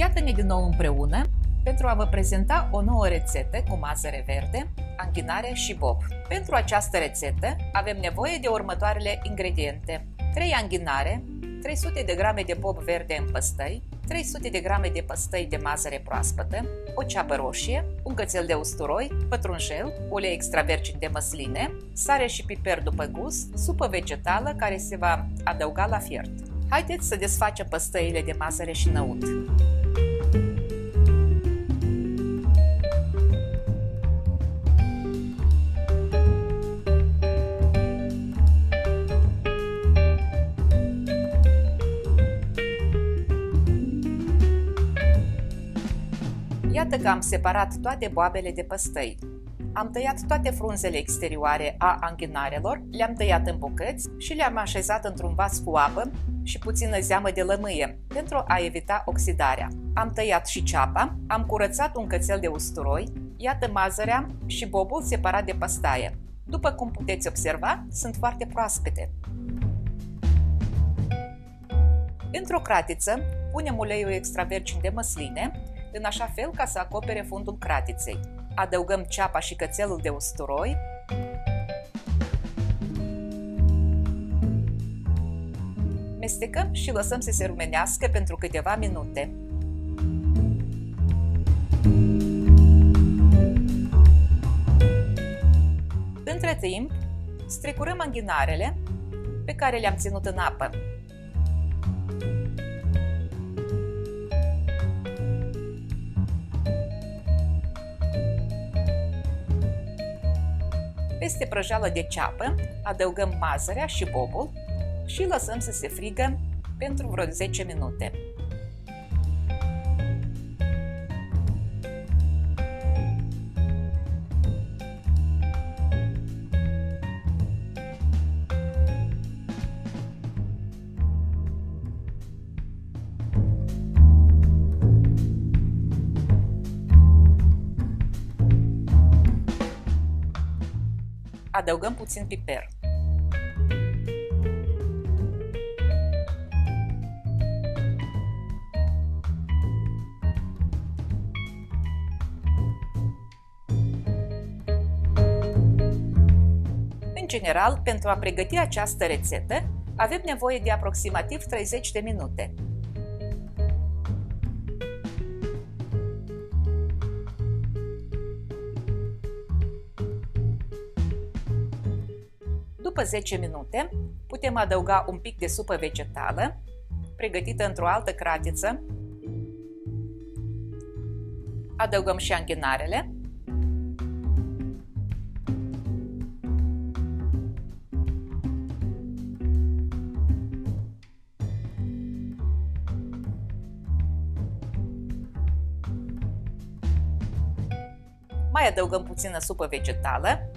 Iată-ne din nou împreună pentru a vă prezenta o nouă rețetă cu mazăre verde, anghinare și bob. Pentru această rețetă avem nevoie de următoarele ingrediente: 3 anghinare, 300 de grame de bob verde în păstăi, 300 de grame de păstăi de mazăre proaspătă, o ceapă roșie, un cățel de usturoi, pătrunjel, ulei extra virgin de măsline, sare și piper după gust, supă vegetală care se va adăuga la fiert. Haideți să desfacem păstăile de mazăre și năut. Iată că am separat toate boabele de păstăi. Am tăiat toate frunzele exterioare a anghinarelor, le-am tăiat în bucăți și le-am așezat într-un vas cu apă și puțină zeamă de lămâie, pentru a evita oxidarea. Am tăiat și ceapa, am curățat un cățel de usturoi, iată mazărea și bobul separat de păstaie. După cum puteți observa, sunt foarte proaspete. Într-o cratiță punem uleiul extra virgin de măsline, în așa fel ca să acopere fundul cratiței. Adăugăm ceapa și cățelul de usturoi. Mestecăm și lăsăm să se rumenească pentru câteva minute. Între timp, strecurăm anghinarele pe care le-am ținut în apă. Peste prăjeală de ceapă adăugăm mazărea și bobul și lăsăm să se frigă pentru vreo 10 minute. Adăugăm puțin piper. În general, pentru a pregăti această rețetă, avem nevoie de aproximativ 30 de minute. După 10 minute, putem adăuga un pic de supă vegetală, pregătită într-o altă cratiță. Adăugăm și anghinarele. Mai adăugăm puțină supă vegetală.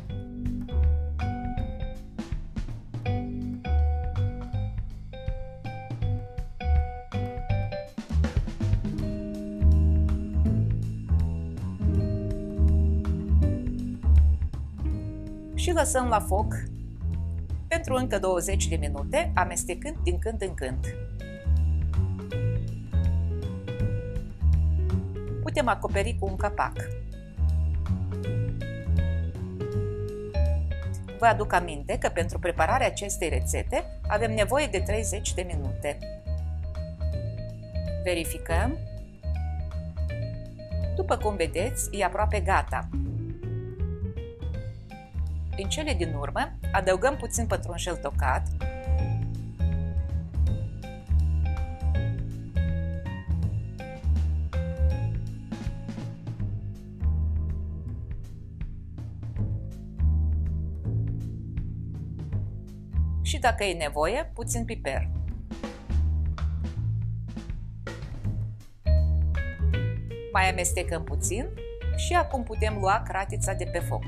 Și lăsăm la foc pentru încă 20 de minute, amestecând din când în când. Putem acoperi cu un capac. Vă aduc aminte că pentru prepararea acestei rețete avem nevoie de 30 de minute. Verificăm. După cum vedeți, e aproape gata. În cele din urmă, adăugăm puțin pătrunjel tocat, și, dacă e nevoie, puțin piper. Mai amestecăm puțin și acum putem lua cratița de pe foc.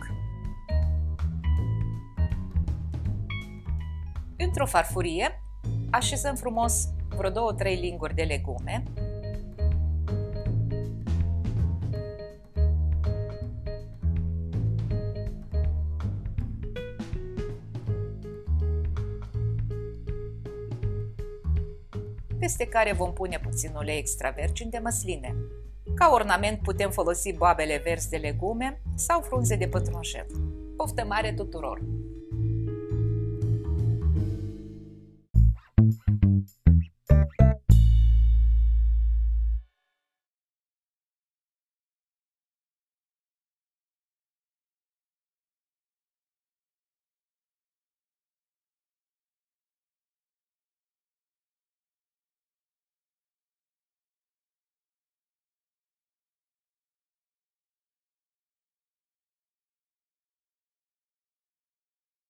Într-o farfurie așezăm frumos vreo 2-3 linguri de legume. peste care vom pune puțin ulei extra virgin de măsline. Ca ornament putem folosi boabele verzi de legume sau frunze de pătrunjel. Poftă mare tuturor!